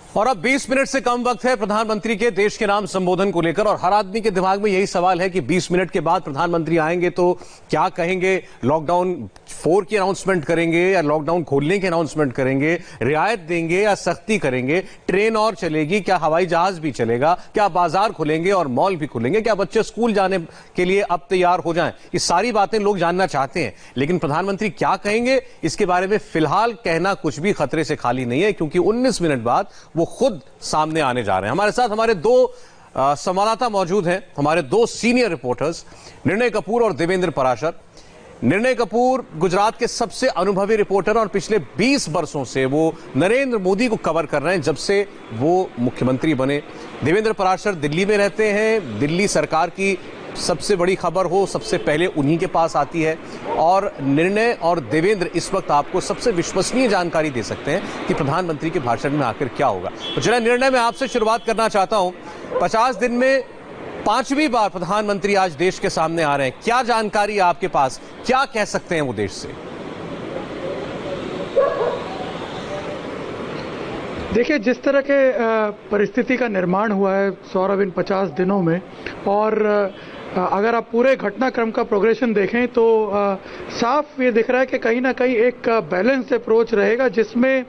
और अब 20 मिनट से कम वक्त है प्रधानमंत्री के देश के नाम संबोधन को लेकर, और हर आदमी के दिमाग में यही सवाल है कि 20 मिनट के बाद प्रधानमंत्री आएंगे तो क्या कहेंगे। लॉकडाउन 4 की अनाउंसमेंट करेंगे या लॉकडाउन खोलने की अनाउंसमेंट करेंगे, रियायत देंगे या सख्ती करेंगे, ट्रेन और चलेगी, क्या हवाई जहाज भी चलेगा, क्या बाजार खुलेंगे और मॉल भी खुलेंगे, क्या बच्चे स्कूल जाने के लिए अब तैयार हो जाएं। ये सारी बातें लोग जानना चाहते हैं, लेकिन प्रधानमंत्री क्या कहेंगे इसके बारे में फिलहाल कहना कुछ भी खतरे से खाली नहीं है, क्योंकि 19 मिनट बाद वो खुद सामने आने जा रहे हैं। हमारे साथ हमारे दो संवाददाता मौजूद हैं, हमारे दो सीनियर रिपोर्टर्स निर्णय कपूर और देवेंद्र पराशर। निर्णय कपूर गुजरात के सबसे अनुभवी रिपोर्टर और पिछले 20 वर्षों से वो नरेंद्र मोदी को कवर कर रहे हैं जब से वो मुख्यमंत्री बने। देवेंद्र पराशर दिल्ली में रहते हैं, दिल्ली सरकार की सबसे बड़ी खबर हो सबसे पहले उन्हीं के पास आती है, और निर्णय और देवेंद्र इस वक्त आपको सबसे विश्वसनीय जानकारी दे सकते हैं कि प्रधानमंत्री के भाषण में आखिर क्या होगा। तो चलिए निर्णय में आपसे शुरुआत करना चाहता हूं। 50 दिन में 5वीं बार प्रधानमंत्री आज देश के सामने आ रहे हैं, क्या जानकारी है आपके पास, क्या कह सकते हैं वो देश से? देखिए, जिस तरह के परिस्थिति का निर्माण हुआ है सौरभ इन 50 दिनों में, और अगर आप पूरे घटनाक्रम का प्रोग्रेशन देखें तो साफ ये दिख रहा है कि कहीं ना कहीं एक बैलेंस अप्रोच रहेगा, जिसमें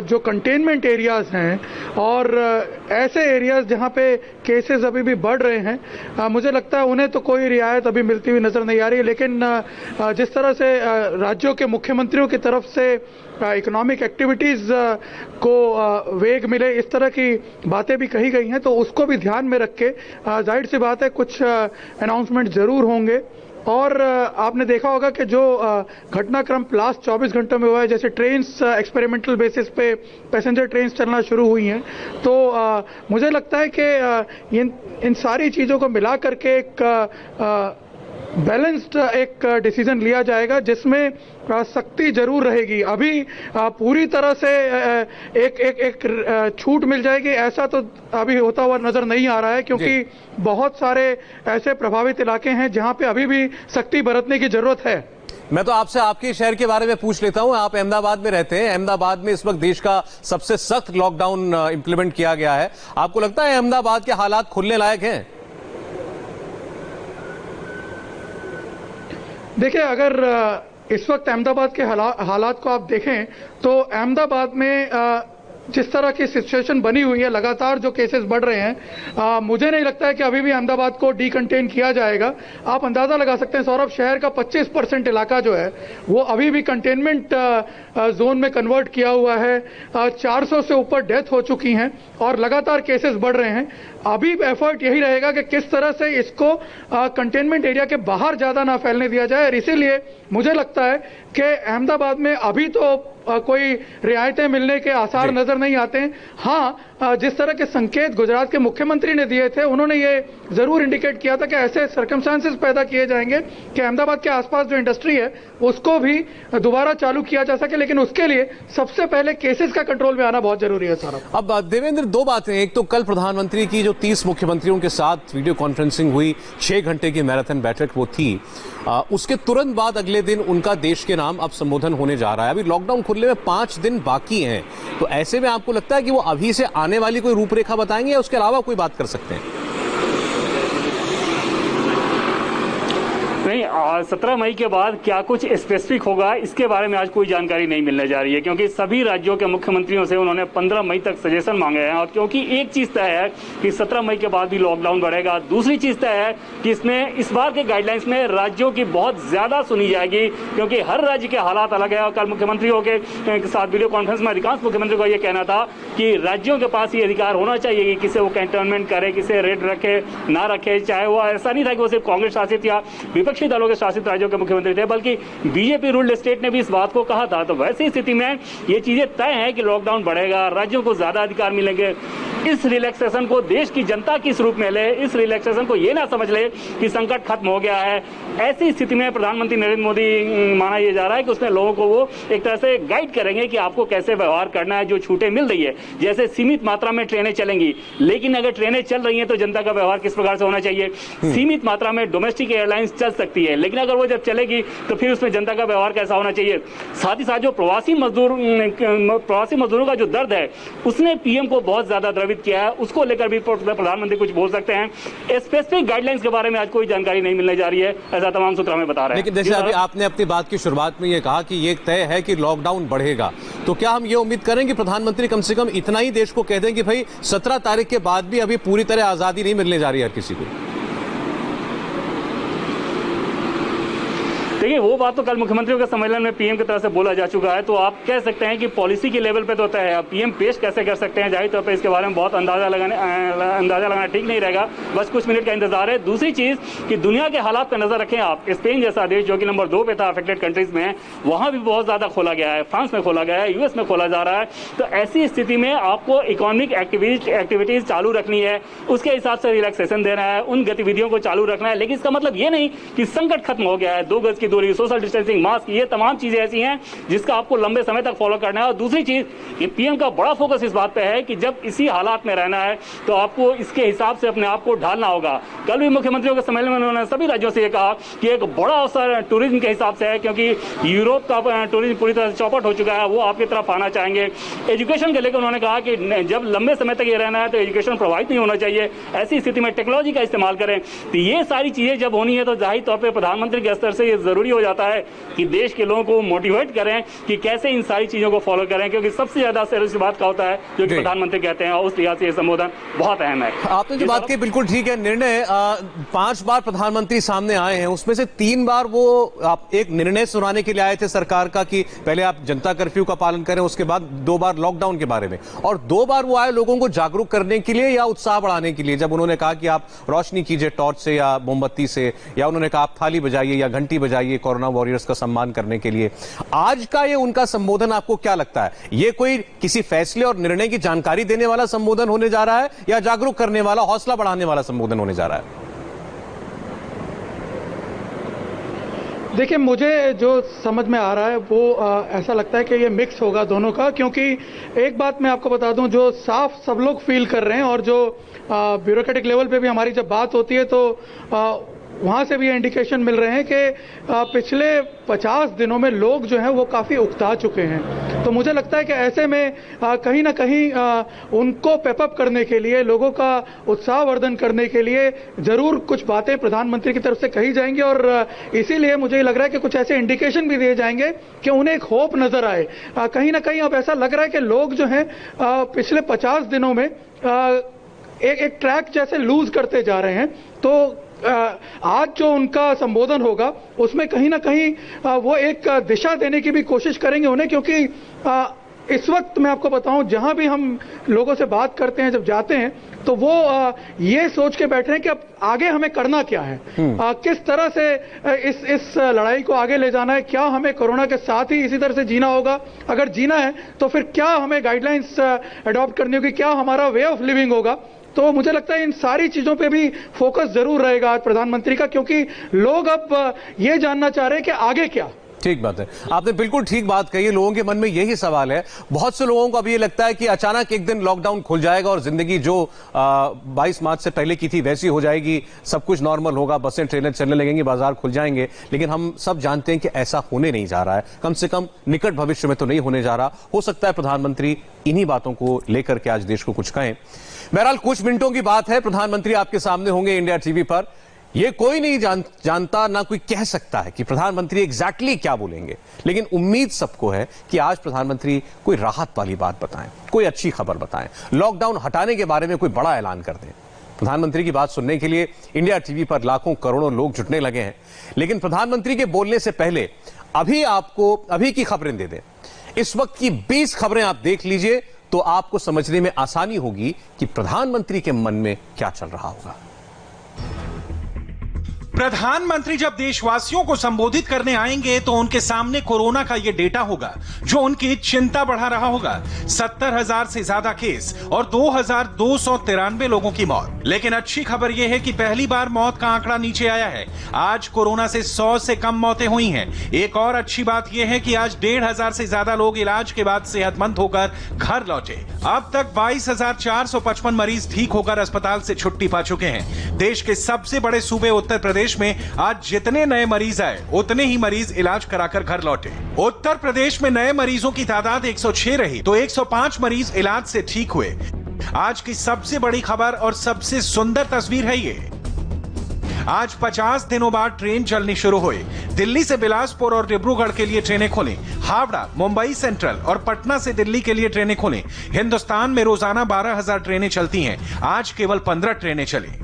जो कंटेनमेंट एरियाज हैं और ऐसे एरियाज जहां पे केसेस अभी भी बढ़ रहे हैं, मुझे लगता है उन्हें तो कोई रियायत अभी मिलती हुई नजर नहीं आ रही है। लेकिन जिस तरह से राज्यों के मुख्यमंत्रियों की तरफ से इकोनॉमिक एक्टिविटीज को वेग मिले, इस तरह की बातें भी कही गई हैं, तो उसको भी ध्यान में रख के जाहिर सी बात है कुछ अनाउंसमेंट जरूर होंगे। और आपने देखा होगा कि जो घटनाक्रम लास्ट 24 घंटों में हुआ है, जैसे ट्रेन्स एक्सपेरिमेंटल बेसिस पे पैसेंजर ट्रेन्स चलना शुरू हुई हैं, तो मुझे लगता है कि इन सारी चीज़ों को मिला करके एक बैलेंस्ड एक डिसीजन लिया जाएगा, जिसमें सख्ती जरूर रहेगी। अभी पूरी तरह से एक छूट मिल जाएगी ऐसा तो अभी होता हुआ नजर नहीं आ रहा है, क्योंकि बहुत सारे ऐसे प्रभावित इलाके हैं जहां पे अभी भी सख्ती बरतने की जरूरत है। मैं तो आपसे आपके शहर के बारे में पूछ लेता हूं। आप अहमदाबाद में रहते हैं, अहमदाबाद में इस वक्त देश का सबसे सख्त लॉकडाउन इंप्लीमेंट किया गया है। आपको लगता है अहमदाबाद के हालात खुलने लायक हैं? देखिए, अगर इस वक्त अहमदाबाद के हालात को आप देखें तो अहमदाबाद में जिस तरह की सिचुएशन बनी हुई है, लगातार जो केसेस बढ़ रहे हैं, मुझे नहीं लगता है कि अभी भी अहमदाबाद को डीकंटेन किया जाएगा। आप अंदाजा लगा सकते हैं सौरभ, शहर का 25% इलाका जो है वो अभी भी कंटेनमेंट जोन में कन्वर्ट किया हुआ है। 400 से ऊपर डेथ हो चुकी हैं और लगातार केसेस बढ़ रहे हैं। अभी एफर्ट यही रहेगा कि किस तरह से इसको कंटेनमेंट एरिया के बाहर ज्यादा ना फैलने दिया जाए, और इसीलिए मुझे लगता है कि अहमदाबाद में अभी तो कोई रियायतें मिलने के आसार नजर नहीं आते हैं। हाँ, जिस तरह के संकेत गुजरात के मुख्यमंत्री ने दिए थे, उन्होंने ये जरूर इंडिकेट किया था कि ऐसे सर्कमस्टांसेस पैदा किए जाएंगे कि अहमदाबाद के आसपास जो इंडस्ट्री है उसको भी दोबारा चालू किया जा सके, लेकिन उसके लिए सबसे पहले केसेस का कंट्रोल में आना बहुत जरूरी है सर। अब देवेंद्र, दो बातें, एक तो कल प्रधानमंत्री की जो 30 मुख्यमंत्रियों के साथ वीडियो कॉन्फ्रेंसिंग हुई, 6 घंटे की मैराथन बैठक वो थी, उसके तुरंत बाद अगले दिन उनका देश के नाम अब संबोधन होने जा रहा है। अभी लॉकडाउन खुलने में 5 दिन बाकी हैं, तो ऐसे में आपको लगता है कि वो अभी से आने वाली कोई रूपरेखा बताएंगे या उसके अलावा कोई बात कर सकते हैं? नहीं, 17 मई के बाद क्या कुछ स्पेसिफिक होगा इसके बारे में आज कोई जानकारी नहीं मिलने जा रही है, क्योंकि सभी राज्यों के मुख्यमंत्रियों से उन्होंने 15 मई तक सजेशन मांगे हैं। और क्योंकि एक चीज तय है कि 17 मई के बाद भी लॉकडाउन बढ़ेगा, दूसरी चीज तय है कि इसमें इस बार के गाइडलाइंस में राज्यों की बहुत ज्यादा सुनी जाएगी, क्योंकि हर राज्य के हालात अलग है। और कल मुख्यमंत्रियों के साथ वीडियो कॉन्फ्रेंस में अधिकांश मुख्यमंत्री को यह कहना था कि राज्यों के पास ये अधिकार होना चाहिए कि किसे वो कैंटोनमेंट करे, किसे रेड रखे ना रखे। चाहे वो ऐसा नहीं था कि वो सिर्फ कांग्रेस शासित या विपक्षी दलों के शासित राज्यों के मुख्यमंत्री थे, बल्कि बीजेपी रूल्ड स्टेट ने भी इस बात को कहा था। तो वैसी स्थिति में ये चीजें तय है कि लॉकडाउन बढ़ेगा, राज्यों को ज्यादा अधिकार मिलेंगे। इस रिलैक्सेशन को देश की जनता किस रूप में ले, इस रिलैक्सेशन को ये ना समझ ले कि संकट खत्म हो गया है। ऐसी स्थिति में प्रधानमंत्री नरेंद्र मोदी माना यह जा रहा है कि उसमें लोगों को वो एक तरह से गाइड करेंगे कि आपको कैसे व्यवहार करना है। जो छूटें मिल रही है, जैसे सीमित मात्रा में ट्रेनें चलेंगी, लेकिन अगर ट्रेनें चल रही हैं तो जनता का व्यवहार किस प्रकार से होना चाहिए। सीमित मात्रा में डोमेस्टिक एयरलाइंस चल सकती है, लेकिन अगर वो जब चलेगी तो फिर उसमें जनता का व्यवहार कैसा होना चाहिए। साथ ही साथ जो प्रवासी मजदूरों का जो दर्द है उसने पीएम को बहुत ज्यादा द्रवित किया है, उसको लेकर भी प्रधानमंत्री कुछ बोल सकते हैं। स्पेसिफिक गाइडलाइंस के बारे में आज कोई जानकारी नहीं मिलने जा रही है, ऐसा तमाम सूत्र हमें बता रहे हैं। लेकिन जैसे अभी आपने अपनी बात की शुरुआत में ये कहा कि ये तय है कि लॉकडाउन बढ़ेगा, तो क्या हम ये उम्मीद करें कि प्रधानमंत्री कम से कम इतना ही देश को कह दें कि भाई 17 तारीख के बाद भी अभी पूरी तरह आजादी नहीं मिलने जा रही है हर किसी को? देखिए, वो बात तो कल मुख्यमंत्रियों के सम्मेलन में पीएम की तरफ से बोला जा चुका है, तो आप कह सकते हैं कि पॉलिसी के लेवल पे तो तय है। पीएम पेश कैसे कर सकते हैं, जाहिर तौर पे इसके बारे में बहुत अंदाजा लगाना ठीक नहीं रहेगा। बस कुछ मिनट का इंतजार है। दूसरी चीज कि दुनिया के हालात पर नजर रखें आप। स्पेन जैसा देश जो कि नंबर 2 पे था अफेक्टेड कंट्रीज में, वहां भी बहुत ज्यादा खोला गया है, फ्रांस में खोला गया है, यूएस में खोला जा रहा है। तो ऐसी स्थिति में आपको इकोनॉमिक एक्टिविटीज चालू रखनी है, उसके हिसाब से रिलैक्सेशन देना है, उन गतिविधियों को चालू रखना है। लेकिन इसका मतलब ये नहीं कि संकट खत्म हो गया है। 2 गज की दूरी, सोशल डिस्टेंसिंग, मास्क, ये तमाम चीजें ऐसी हैं जिसका आपको लंबे समय तक फॉलो करना है। और दूसरी चीज, ये पीएम का बड़ा फोकस इस बात पे है कि जब इसी हालात में रहना है तो आपको इसके हिसाब से अपने आप को ढालना होगा। कल भी मुख्यमंत्रियों के सम्मेलन में उन्होंने सभी राज्यों से ये कहा कि एक बड़ा अवसर टूरिज्म के हिसाब से है, क्योंकि यूरोप का टूरिज्म पूरी तरह से चौपट हो चुका है, वो आपकी तरफ आना चाहेंगे। एजुकेशन के लेकर उन्होंने कहा कि जब लंबे समय तक ये रहना है तो एजुकेशन प्रोवाइड नहीं होना चाहिए, ऐसी स्थिति में टेक्नोलॉजी का इस्तेमाल करें। तो ये सारी चीजें जब होनी है तो जाहिर तौर पर प्रधानमंत्री के स्तर से ये जरूरी हो जाता है कि देश के लोगों को मोटिवेट करें कि कैसे इन सारी चीजों को फॉलो करें, क्योंकि सबसे ज्यादा सीरियस बात का होता है जो कि प्रधानमंत्री कहते हैं, और उस लिहाज से ये संबोधन बहुत अहम है। आपने जो बात की बिल्कुल ठीक है। निर्णय 5 बार प्रधानमंत्री सामने आए हैं, उसमें से 3 बार वो आप एक निर्णय सुनाने के लिए आए थे सरकार का कि पहले आप जनता कर्फ्यू का पालन करें, उसके बाद 2 बार लॉकडाउन के बारे में, और 2 बार वो आए लोगों को जागरूक करने के लिए या उत्साह बढ़ाने के लिए। जब उन्होंने कहा कि आप रोशनी कीजिए टॉर्च से या मोमबत्ती से, या उन्होंने कहा आप थाली बजाइए या घंटी बजाइए कोरोना वॉरियर्स का सम्मान करने के लिए। आज का ये उनका संबोधन आपको क्या लगता है, ये कोई किसी फैसले और निर्णय की जानकारी देने वाला संबोधन होने जा रहा है या जागरूक करने वाला, हौसला बढ़ाने वाला संबोधन होने जा रहा है? देखिए, मुझे जो समझ में आ रहा है वो ऐसा लगता है कि ये मिक्स होगा दोनों का, क्योंकि एक बात मैं आपको बता दूं, जो साफ सब लोग फील कर रहे हैं और जो ब्यूरोक्रेटिक लेवल पे भी हमारी जब बात होती है तो वहाँ से भी ये इंडिकेशन मिल रहे हैं कि पिछले 50 दिनों में लोग जो हैं वो काफ़ी उकता चुके हैं। तो मुझे लगता है कि ऐसे में कहीं ना कहीं उनको पेपअप करने के लिए, लोगों का उत्साहवर्धन करने के लिए ज़रूर कुछ बातें प्रधानमंत्री की तरफ से कही जाएंगी, और इसीलिए मुझे लग रहा है कि कुछ ऐसे इंडिकेशन भी दिए जाएंगे कि उन्हें एक होप नज़र आए। कहीं ना कहीं अब ऐसा लग रहा है कि लोग जो हैं पिछले 50 दिनों में एक ट्रैक जैसे लूज करते जा रहे हैं। तो आज जो उनका संबोधन होगा उसमें कहीं ना कहीं वो एक दिशा देने की भी कोशिश करेंगे उन्हें, क्योंकि इस वक्त मैं आपको बताऊं, जहां भी हम लोगों से बात करते हैं, जब जाते हैं तो वो ये सोच के बैठ रहे हैं कि अब आगे हमें करना क्या है, किस तरह से इस लड़ाई को आगे ले जाना है, क्या हमें कोरोना के साथ ही इसी तरह से जीना होगा, अगर जीना है तो फिर क्या हमें गाइडलाइंस अडॉप्ट करनी होगी, क्या हमारा वे ऑफ लिविंग होगा। तो मुझे लगता है इन सारी चीजों पे भी फोकस जरूर रहेगा आज प्रधानमंत्री का, क्योंकि लोग अब ये जानना चाह रहे हैं कि आगे क्या। ठीक बात है, आपने बिल्कुल ठीक बात कही है। लोगों के मन में यही सवाल है। बहुत से लोगों को अब ये लगता है कि अचानक एक दिन लॉकडाउन खुल जाएगा और जिंदगी जो 22 मार्च से पहले की थी वैसी हो जाएगी, सब कुछ नॉर्मल होगा, बसें ट्रेनें चलने लगेंगी, बाजार खुल जाएंगे। लेकिन हम सब जानते हैं कि ऐसा होने नहीं जा रहा है, कम से कम निकट भविष्य में तो नहीं होने जा रहा। हो सकता है प्रधानमंत्री इन्हीं बातों को लेकर के आज देश को कुछ कहें। बहरहाल कुछ मिनटों की बात है, प्रधानमंत्री आपके सामने होंगे इंडिया टीवी पर। यह कोई नहीं जानता, ना कोई कह सकता है कि प्रधानमंत्री एग्जैक्टली क्या बोलेंगे, लेकिन उम्मीद सबको है कि आज प्रधानमंत्री कोई राहत वाली बात बताएं, कोई अच्छी खबर बताएं, लॉकडाउन हटाने के बारे में कोई बड़ा ऐलान कर दें। प्रधानमंत्री की बात सुनने के लिए इंडिया टीवी पर लाखों करोड़ों लोग जुटने लगे हैं। लेकिन प्रधानमंत्री के बोलने से पहले अभी की खबरें दे दें। इस वक्त की 20 खबरें आप देख लीजिए तो आपको समझने में आसानी होगी कि प्रधानमंत्री के मन में क्या चल रहा होगा। प्रधानमंत्री जब देशवासियों को संबोधित करने आएंगे तो उनके सामने कोरोना का ये डेटा होगा जो उनकी चिंता बढ़ा रहा होगा। 70,000 से ज्यादा केस और 2,293 लोगों की मौत। लेकिन अच्छी खबर यह है कि पहली बार मौत का आंकड़ा नीचे आया है। आज कोरोना से 100 से कम मौतें हुई हैं। एक और अच्छी बात यह है कि आज 1,500 से ज्यादा लोग इलाज के बाद सेहतमंद होकर घर लौटे। अब तक 22,455 मरीज ठीक होकर अस्पताल से छुट्टी पा चुके हैं। देश के सबसे बड़े सूबे उत्तर प्रदेश में आज जितने नए मरीज आए उतने ही मरीज इलाज कराकर घर लौटे। उत्तर प्रदेश में नए मरीजों की तादाद 106 रही तो 105 मरीज इलाज से ठीक हुए। आज की सबसे बड़ी खबर और सबसे सुंदर तस्वीर है ये। आज 50 दिनों बाद ट्रेन चलनी शुरू हुई। दिल्ली से बिलासपुर और डिब्रूगढ़ के लिए ट्रेनें खुली। हावड़ा, मुंबई सेंट्रल और पटना से दिल्ली के लिए ट्रेनें खुली। हिंदुस्तान में रोजाना 12,000 ट्रेनें चलती हैं। आज केवल 15 ट्रेनें चली।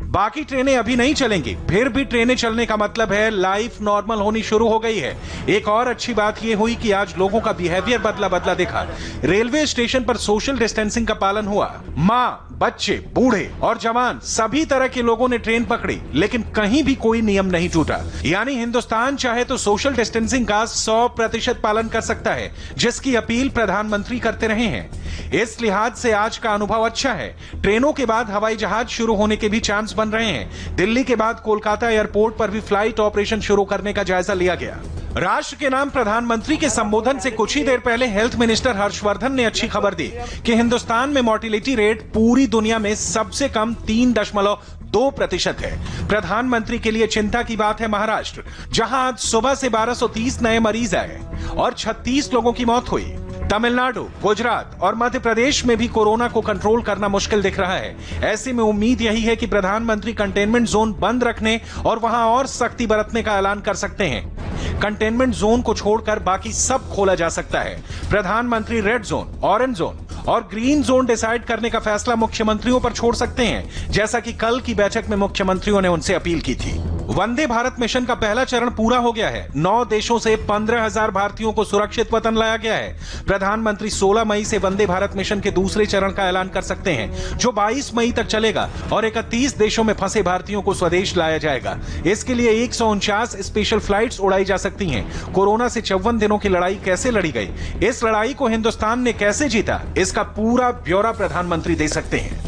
बाकी ट्रेनें अभी नहीं चलेंगी। फिर भी ट्रेनें चलने का मतलब है लाइफ नॉर्मल होनी शुरू हो गई है। एक और अच्छी बात यह हुई कि आज लोगों का बिहेवियर बदला दिखा। रेलवे स्टेशन पर सोशल डिस्टेंसिंग का पालन हुआ। माँ, बच्चे, बूढ़े और जवान सभी तरह के लोगों ने ट्रेन पकड़ी, लेकिन कहीं भी कोई नियम नहीं टूटा। यानी हिंदुस्तान चाहे तो सोशल डिस्टेंसिंग का 100% पालन कर सकता है, जिसकी अपील प्रधानमंत्री करते रहे हैं। इस लिहाज से आज का अनुभव अच्छा है। ट्रेनों के बाद हवाई जहाज शुरू होने के भी चांस बन रहे हैं। दिल्ली के बाद कोलकाता एयरपोर्ट पर भी फ्लाइट ऑपरेशन शुरू करने का जायजा लिया गया। राष्ट्र के नाम प्रधानमंत्री के संबोधन से कुछ ही देर पहले हेल्थ मिनिस्टर हर्षवर्धन ने अच्छी खबर दी कि हिंदुस्तान में मोर्टिलिटी रेट पूरी दुनिया में सबसे कम 3.2% है। प्रधानमंत्री के लिए चिंता की बात है महाराष्ट्र, जहां आज सुबह से 1230 नए मरीज आए और 36 लोगों की मौत हुई। तमिलनाडु, गुजरात और मध्य प्रदेश में भी कोरोना को कंट्रोल करना मुश्किल दिख रहा है। ऐसे में उम्मीद यही है कि प्रधानमंत्री कंटेनमेंट जोन बंद रखने और वहां और सख्ती बरतने का ऐलान कर सकते हैं। कंटेनमेंट जोन को छोड़कर बाकी सब खोला जा सकता है। प्रधानमंत्री रेड जोन, ऑरेंज जोन और ग्रीन जोन डिसाइड करने का फैसला मुख्यमंत्रियों पर छोड़ सकते हैं, जैसा कि कल की बैठक में मुख्यमंत्रियों ने उनसे अपील की थी। वंदे भारत मिशन का पहला चरण पूरा हो गया है। 9 देशों से 15,000 भारतीयों को सुरक्षित वतन लाया गया है। प्रधानमंत्री 16 मई से वंदे भारत मिशन के दूसरे चरण का ऐलान कर सकते हैं, जो 22 मई तक चलेगा और 31 देशों में फंसे भारतीयों को स्वदेश लाया जाएगा। इसके लिए 149 स्पेशल फ्लाइट्स उड़ाई जा सकती हैं। कोरोना से 54 दिनों की लड़ाई कैसे लड़ी गई, इस लड़ाई को हिंदुस्तान ने कैसे जीता, इसका पूरा ब्यौरा प्रधानमंत्री दे सकते हैं।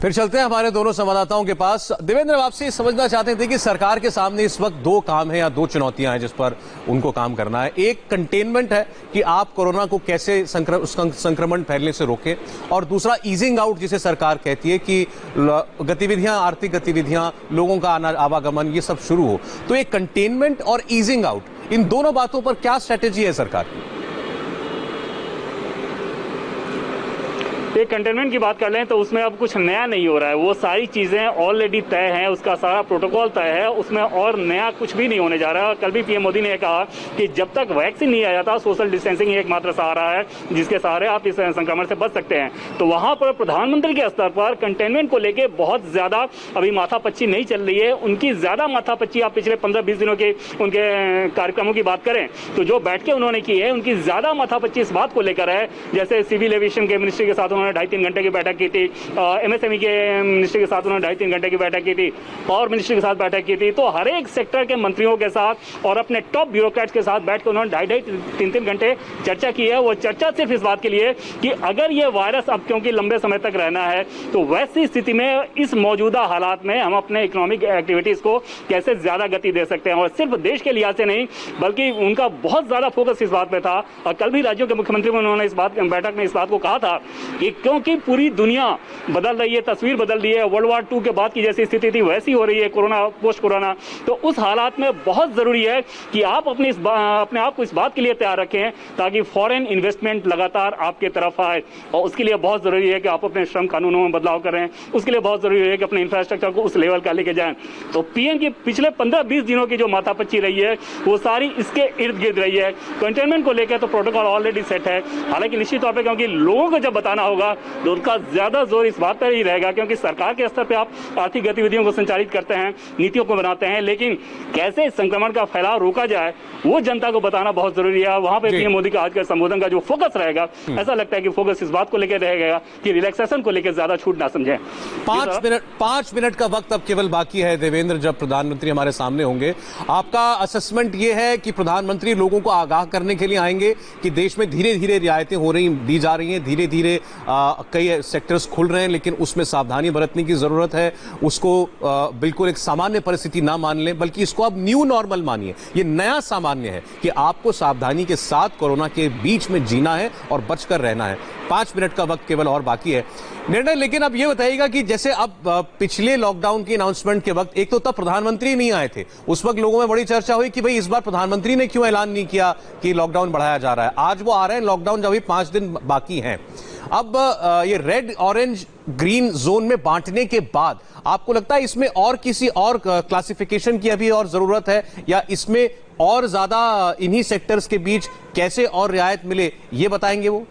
फिर चलते हैं हमारे दोनों संवाददाताओं के पास। देवेंद्र, आपसे समझना चाहते थे कि सरकार के सामने इस वक्त 2 काम है या 2 चुनौतियां हैं जिस पर उनको काम करना है। एक कंटेनमेंट है कि आप कोरोना को कैसे संक्रमण फैलने से रोकें, और दूसरा ईजिंग आउट, जिसे सरकार कहती है कि गतिविधियां, आर्थिक गतिविधियां, लोगों का आवागमन, ये सब शुरू हो। तो एक कंटेनमेंट और ईजिंग आउट, इन दोनों बातों पर क्या स्ट्रेटेजी है सरकार की? एक कंटेनमेंट की बात कर लें तो उसमें अब कुछ नया नहीं हो रहा है। वो सारी चीज़ें ऑलरेडी तय हैं, उसका सारा प्रोटोकॉल तय है, उसमें और नया कुछ भी नहीं होने जा रहा है। कल भी पीएम मोदी ने कहा कि जब तक वैक्सीन नहीं आ जाता, सोशल डिस्टेंसिंग एकमात्र सहारा है जिसके सहारे आप इस संक्रमण से बच सकते हैं। तो वहाँ पर प्रधानमंत्री के स्तर पर कंटेनमेंट को लेकर बहुत ज़्यादा अभी माथापच्ची नहीं चल रही है। उनकी ज़्यादा माथापच्ची आप पिछले 15-20 दिनों के उनके कार्यक्रमों की बात करें तो जो बैठकें उन्होंने की है, उनकी ज़्यादा माथापच्ची इस बात को लेकर है, जैसे सिविल एविएशन के मिनिस्ट्री के साथ उन्होंने 2.5-3 घंटे की बैठक की थी, एमएसएमई के मिनिस्ट्री के साथ उन्होंने 2.5-3 घंटे की बैठक की थी, पावर मिनिस्ट्री के साथ बैठक की थी। तो हर एक सेक्टर के मंत्रियों के साथ और अपने टॉप ब्यूरोक्रेट्स के साथ बैठकर उन्होंने 2.5-3 घंटे चर्चा की है। वो चर्चा सिर्फ इस बात के लिए कि अगर ये वायरस अब क्योंकि लंबे समय तक रहना है, तो वैसी स्थिति में इस मौजूदा हालात में हम अपने इकोनॉमिक एक्टिविटीज को कैसे ज्यादा गति दे सकते हैं। और सिर्फ देश के लिहाज से नहीं, बल्कि उनका बहुत ज्यादा फोकस इस बात पे था। और कल भी राज्यों के मुख्यमंत्री उन्होंने इस बैठक में इस बात को कहा था कि क्योंकि पूरी दुनिया बदल रही है, तस्वीर बदल रही है, वर्ल्ड वॉर 2 के बाद की जैसी स्थिति थी वैसी हो रही है, कोरोना पोस्ट कोरोना। तो उस हालात में बहुत जरूरी है कि आप अपने आप को इस बात के लिए तैयार रखें ताकि फॉरेन इन्वेस्टमेंट लगातार आपके तरफ आए। और उसके लिए बहुत जरूरी है कि आप अपने श्रम कानूनों में बदलाव करें। उसके लिए बहुत जरूरी है कि अपने इंफ्रास्ट्रक्चर को उस लेवल का लेके जाएं। तो पीएम की पिछले 15-20 दिनों की जो माथापच्ची रही है, वो सारी इसके इर्द गिर्द रही है। कंटेनमेंट को लेकर तो प्रोटोकॉल ऑलरेडी सेट है, हालांकि निश्चित तौर पर क्योंकि लोगों को जब बताना होगा होगा तो उनका ज्यादा जोर इस बात पर ही रहेगा, क्योंकि सरकार के स्तर पर आप आर्थिक गतिविधियों को संचालित करते हैं, नीतियों को बनाते हैं, लेकिन कैसे संक्रमण का फैलाव रोका जाए वो जनता को बताना बहुत जरूरी है। वहां पे पीएम मोदी का आज का संबोधन का जो फोकस रहेगा, ऐसा लगता है कि फोकस इस बात को लेकर रहेगा कि रिलैक्सेशन को लेकर ज्यादा छूट ना समझें। 5 मिनट का वक्त अब केवल बाकी है देवेंद्र, जब प्रधानमंत्री हमारे सामने होंगे। आपका असेसमेंट यह है कि प्रधानमंत्री लोगों को आगाह करने के लिए आएंगे कि देश में धीरे धीरे रियायतें दी जा रही हैं, धीरे धीरे कई सेक्टर्स खुल रहे हैं, लेकिन उसमें सावधानी बरतने की जरूरत है। उसको बिल्कुल एक सामान्य परिस्थिति ना मान लें, बल्कि इसको अब न्यू नॉर्मल मानिए। ये नया सामान्य है कि आपको सावधानी के साथ कोरोना के बीच में जीना है और बचकर रहना है। 5 मिनट का वक्त केवल और बाकी है निर्णय। लेकिन अब ये बताइएगा कि जैसे अब पिछले लॉकडाउन की अनाउंसमेंट के वक्त एक तो तब प्रधानमंत्री नहीं आए थे, उस वक्त लोगों में बड़ी चर्चा हुई कि भाई इस बार प्रधानमंत्री ने क्यों ऐलान नहीं किया कि लॉकडाउन बढ़ाया जा रहा है। आज वो आ रहे हैं, लॉकडाउन जब अभी 5 दिन बाकी हैं। अब ये रेड, ऑरेंज, ग्रीन जोन में बांटने के बाद आपको लगता है इसमें और किसी और क्लासिफिकेशन की अभी और जरूरत है, या इसमें और ज्यादा इन्हीं सेक्टर्स के बीच कैसे और रियायत मिले, ये बताएंगे वो?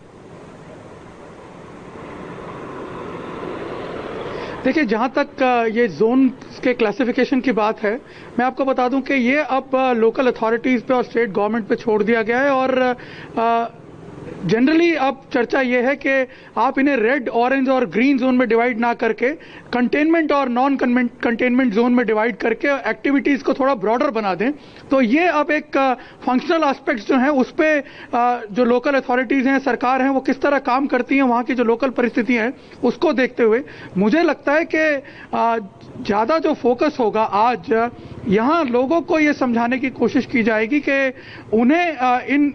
देखिए, जहाँ तक ये जोन के क्लासिफिकेशन की बात है, मैं आपको बता दूं कि ये अब लोकल अथॉरिटीज़ पे और स्टेट गवर्नमेंट पे छोड़ दिया गया है। और जनरली अब चर्चा ये है कि आप इन्हें रेड, ऑरेंज और ग्रीन जोन में डिवाइड ना करके कंटेनमेंट और नॉन कंटेनमेंट जोन में डिवाइड करके एक्टिविटीज़ को थोड़ा ब्रॉडर बना दें। तो ये अब एक फंक्शनल एस्पेक्ट्स जो हैं उस पर जो लोकल अथॉरिटीज़ हैं, सरकार हैं, वो किस तरह काम करती हैं, वहाँ की जो लोकल परिस्थितियाँ हैं उसको देखते हुए मुझे लगता है कि ज़्यादा जो फोकस होगा आज, यहाँ लोगों को ये समझाने की कोशिश की जाएगी कि उन्हें इन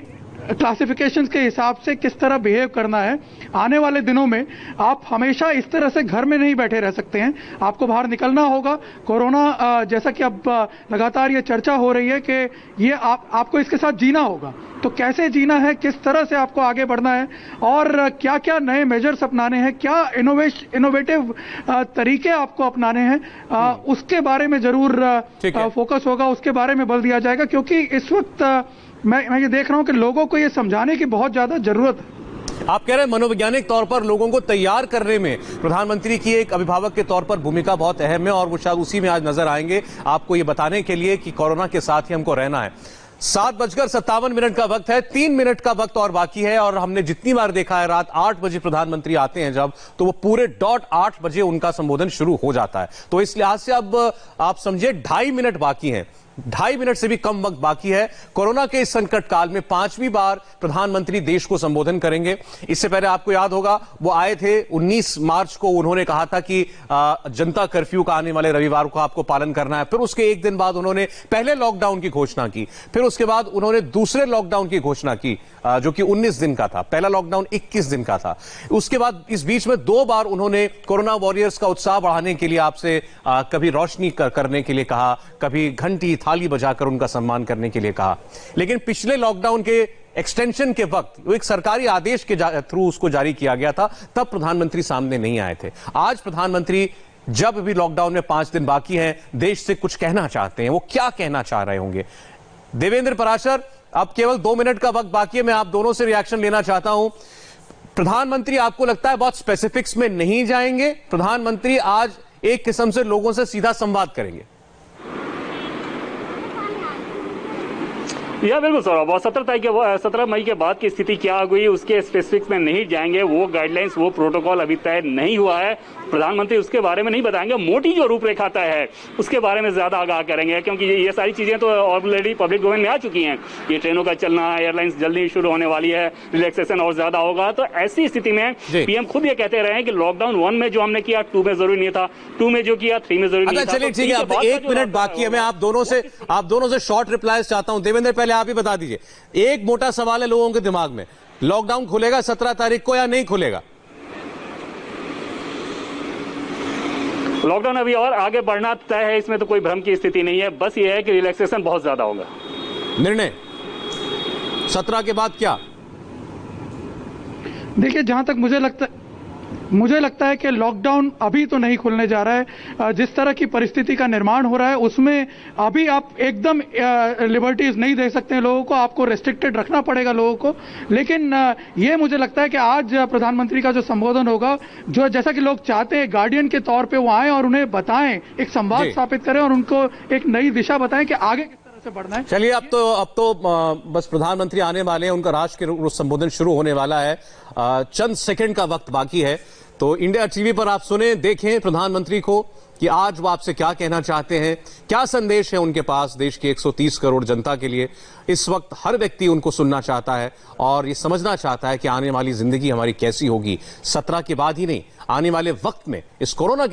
क्लासिफिकेशंस के हिसाब से किस तरह बिहेव करना है। आने वाले दिनों में आप हमेशा इस तरह से घर में नहीं बैठे रह सकते हैं, आपको बाहर निकलना होगा। कोरोना जैसा कि अब लगातार ये चर्चा हो रही है कि ये आपको इसके साथ जीना होगा, तो कैसे जीना है, किस तरह से आपको आगे बढ़ना है और क्या क्या नए मेजर्स अपनाने हैं, क्या इनोवेटिव तरीके आपको अपनाने हैं, उसके बारे में जरूर फोकस होगा, उसके बारे में बल दिया जाएगा। क्योंकि इस वक्त मैं ये देख रहा हूं कि लोगों को ये समझाने की बहुत ज्यादा जरूरत है। आप कह रहे हैं मनोवैज्ञानिक तौर पर लोगों को तैयार करने में प्रधानमंत्री की एक अभिभावक के तौर पर भूमिका बहुत अहम है, और वो शायद उसी में आज नजर आएंगे आपको ये बताने के लिए कि कोरोना के साथ ही हमको रहना है। 7:57 का वक्त है, 3 मिनट का वक्त और बाकी है। और हमने जितनी बार देखा है, रात 8 बजे प्रधानमंत्री आते हैं जब, तो वो पूरे डॉट 8 बजे उनका संबोधन शुरू हो जाता है। तो इस लिहाज से अब आप समझिए 2.5 मिनट बाकी हैं, 2.5 मिनट से भी कम वक्त बाकी है। कोरोना के इस संकट काल में 5वीं बार प्रधानमंत्री देश को संबोधन करेंगे। इससे पहले आपको याद होगा वो आए थे 19 मार्च को, उन्होंने कहा था कि जनता कर्फ्यू का आने वाले रविवार को आपको पालन करना है। फिर उसके एक दिन बाद उन्होंने पहले लॉकडाउन की घोषणा की, फिर उसके बाद उन्होंने दूसरे लॉकडाउन की घोषणा की जो कि 19 दिन का था, पहला लॉकडाउन 21 दिन का था। उसके बाद इस बीच में 2 बार उन्होंने कोरोना वॉरियर्स का उत्साह बढ़ाने के लिए आपसे कभी रोशनी करने के लिए कहा, कभी घंटी थाली बजाकर उनका सम्मान करने के लिए कहा। लेकिन पिछले लॉकडाउन के एक्सटेंशन के वक्त वो एक सरकारी आदेश के थ्रू उसको जारी किया गया था, तब प्रधानमंत्री सामने नहीं आए थे। आज प्रधानमंत्री जब भी लॉकडाउन में 5 दिन बाकी हैं, देश से कुछ कहना चाहते हैं। वो क्या कहना चाह रहे होंगे? देवेंद्र पराशर, अब केवल 2 मिनट का वक्त बाकी है, मैं आप दोनों से रिएक्शन लेना चाहता हूं। प्रधानमंत्री आपको लगता है बहुत स्पेसिफिक्स में नहीं जाएंगे, प्रधानमंत्री आज एक किस्म से लोगों से सीधा संवाद करेंगे? या बिल्कुल सौरभ, 17 मई के बाद की स्थिति क्या हुई उसके स्पेसिफिक्स में नहीं जाएंगे। वो गाइडलाइंस, वो प्रोटोकॉल अभी तय नहीं हुआ है, प्रधानमंत्री उसके बारे में नहीं बताएंगे। मोटी जो रूपरेखा तय है उसके बारे में ज्यादा आगाह करेंगे, क्योंकि ये सारी चीजें तो ऑलरेडी पब्लिक डोमेन में आ चुकी हैं। ये ट्रेनों का चलना, एयरलाइंस जल्दी शुरू होने वाली है, रिलैक्सेशन और ज्यादा होगा। तो ऐसी स्थिति में पीएम खुद ये कहते रहे हैं कि लॉकडाउन 1 में जो हमने किया 2 में जरूरी नहीं था, 2 में जो किया 3 में जरूरी नहीं था। चलिए ठीक है, अब 1 मिनट बाकी है, मैं आप दोनों से शॉर्ट रिप्लाईज चाहता हूं। देवेंद्र, पहले आप ही बता दीजिए, एक मोटा सवाल है लोगों के दिमाग में, लॉकडाउन खुलेगा 17 तारीख को या नहीं खुलेगा? लॉकडाउन अभी और आगे बढ़ना तय है, इसमें तो कोई भ्रम की स्थिति नहीं है। बस ये है कि रिलैक्सेशन बहुत ज्यादा होगा। निर्णय 17 के बाद क्या? देखिए, जहां तक मुझे लगता मुझे लगता है कि लॉकडाउन अभी तो नहीं खुलने जा रहा है। जिस तरह की परिस्थिति का निर्माण हो रहा है उसमें अभी आप एकदम लिबर्टीज नहीं दे सकते हैं लोगों को, आपको रेस्ट्रिक्टेड रखना पड़ेगा लोगों को। लेकिन ये मुझे लगता है कि आज प्रधानमंत्री का जो संबोधन होगा, जो जैसा कि लोग चाहते हैं गार्डियन के तौर पे वो आए और उन्हें बताएं, एक संवाद स्थापित करें और उनको एक नई दिशा बताएं कि आगे किस तरह से बढ़ना है। चलिए अब तो बस प्रधानमंत्री आने वाले हैं, उनका राष्ट्र के संबोधन शुरू होने वाला है, चंद सेकंड का वक्त बाकी है। तो इंडिया टीवी पर आप सुने, देखें प्रधानमंत्री को कि आज वो आपसे क्या कहना चाहते हैं, क्या संदेश है उनके पास देश के 130 करोड़ जनता के लिए। इस वक्त हर व्यक्ति उनको सुनना चाहता है और ये समझना चाहता है कि आने वाली जिंदगी हमारी कैसी होगी, 17 के बाद ही नहीं, आने वाले वक्त में इस कोरोना